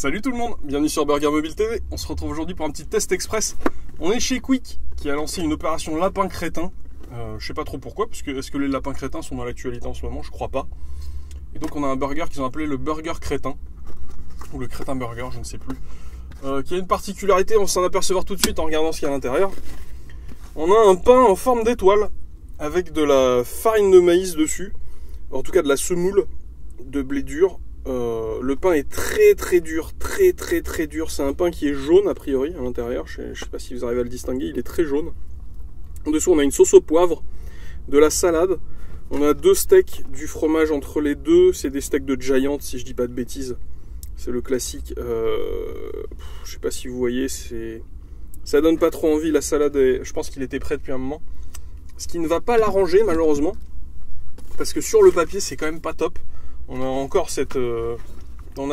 Salut tout le monde, bienvenue sur Burger Mobile TV. On se retrouve aujourd'hui pour un petit test express. On est chez Quick qui a lancé une opération lapin crétin. Je sais pas trop pourquoi, parce que est-ce que les lapins crétins sont dans l'actualité en ce moment? Je crois pas. Et donc on a un burger qu'ils ont appelé le burger crétin, ou le crétin burger, je ne sais plus. Qui a une particularité, on s'en apercevoir tout de suite en regardant ce qu'il y a à l'intérieur. On a un pain en forme d'étoile avec de la farine de maïs dessus, en tout cas de la semoule de blé dur. Le pain est très dur, très dur. C'est un pain qui est jaune a priori à l'intérieur. Je ne sais pas si vous arrivez à le distinguer, il est très jaune. En dessous on a une sauce au poivre, de la salade. On a deux steaks, du fromage entre les deux. C'est des steaks de Giant si je dis pas de bêtises. C'est le classique. Je sais pas si vous voyez, ça donne pas trop envie. La salade, je pense qu'il était prêt depuis un moment. Ce qui ne va pas l'arranger malheureusement, parce que sur le papier c'est quand même pas top. On a encore cette... en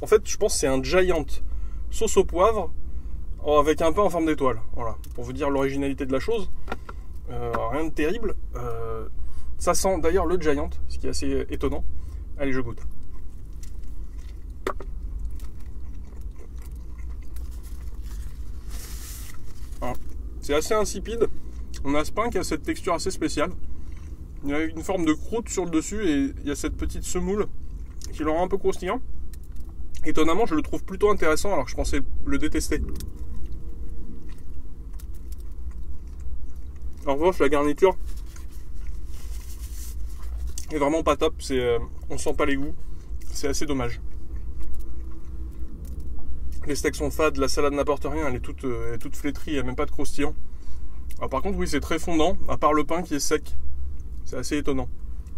fait, je pense que c'est un Giant sauce au poivre avec un pain en forme d'étoile. Voilà, pour vous dire l'originalité de la chose. Rien de terrible. Ça sent d'ailleurs le Giant, ce qui est assez étonnant. Allez, je goûte. Voilà. C'est assez insipide. On a ce pain qui a cette texture assez spéciale. Il y a une forme de croûte sur le dessus et il y a cette petite semoule qui le rend un peu croustillant. Étonnamment, je le trouve plutôt intéressant alors que je pensais le détester. En revanche, la garniture est vraiment pas top. On sent pas les goûts. C'est assez dommage. Les steaks sont fades, la salade n'apporte rien, elle est toute flétrie, il n'y a même pas de croustillant. Alors, par contre, oui, c'est très fondant, à part le pain qui est sec. C'est assez étonnant.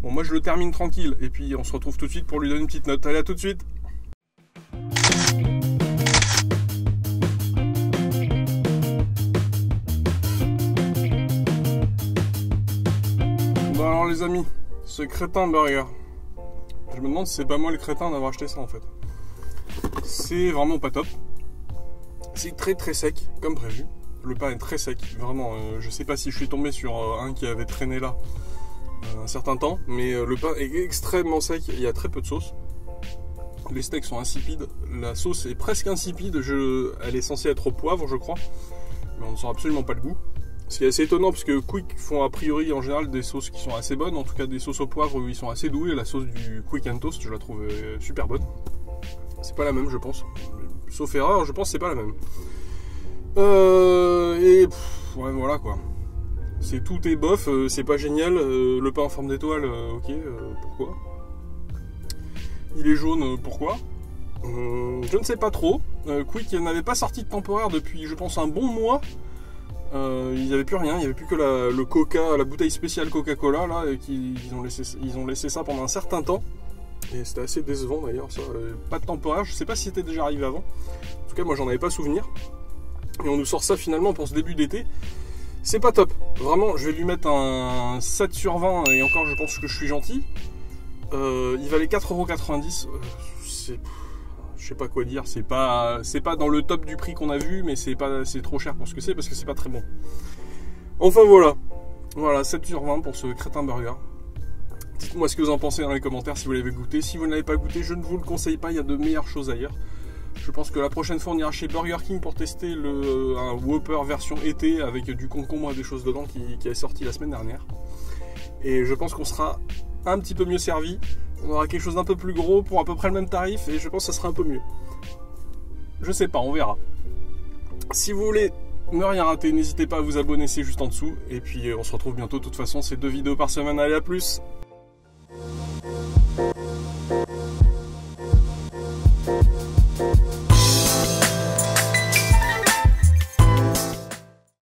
Bon, moi je le termine tranquille et puis on se retrouve tout de suite pour lui donner une petite note. Allez, à tout de suite. Bon alors les amis, ce crétin burger. Je me demande si c'est pas moi le crétin d'avoir acheté ça en fait. C'est vraiment pas top. C'est très sec, comme prévu. Le pain est très sec, vraiment. Je sais pas si je suis tombé sur un qui avait traîné là un certain temps, mais le pain est extrêmement sec, il y a très peu de sauce. Les steaks sont insipides, la sauce est presque insipide, elle est censée être au poivre je crois, mais on ne sent absolument pas le goût. Ce qui est assez étonnant parce que Quick font a priori en général des sauces qui sont assez bonnes, en tout cas des sauces au poivre où ils sont assez doux, et la sauce du Quick and Toast je la trouve super bonne. C'est pas la même je pense, sauf erreur, je pense que c'est pas la même. Ouais voilà quoi. Tout est bof, c'est pas génial. Le pain en forme d'étoile, ok, pourquoi? Il est jaune, pourquoi? Je ne sais pas trop. Quick n'avait pas sorti de temporaire depuis, je pense, un bon mois. Il n'y avait plus rien, il n'y avait plus que le Coca, la bouteille spéciale Coca-Cola, là, et ils ont laissé ça pendant un certain temps. Et c'était assez décevant d'ailleurs, ça. Pas de temporaire, je sais pas si c'était déjà arrivé avant. En tout cas, moi, j'en avais pas souvenir. Et on nous sort ça finalement pour ce début d'été. C'est pas top, vraiment je vais lui mettre un 7 sur 20 et encore je pense que je suis gentil. Il valait 4,90 €, je sais pas quoi dire, c'est pas dans le top du prix qu'on a vu, mais c'est trop cher pour ce que c'est parce que c'est pas très bon. Enfin voilà 7 sur 20 pour ce crétin burger. Dites-moi ce que vous en pensez dans les commentaires si vous l'avez goûté. Si vous ne l'avez pas goûté, je ne vous le conseille pas, il y a de meilleures choses ailleurs. Je pense que la prochaine fois on ira chez Burger King pour tester un Whopper version été avec du concombre et des choses dedans qui est sorti la semaine dernière. Et je pense qu'on sera un petit peu mieux servi. On aura quelque chose d'un peu plus gros pour à peu près le même tarif et je pense que ça sera un peu mieux. Je sais pas, on verra. Si vous voulez ne rien rater, n'hésitez pas à vous abonner, c'est juste en dessous. Et puis on se retrouve bientôt, de toute façon c'est 2 vidéos par semaine, allez à plus.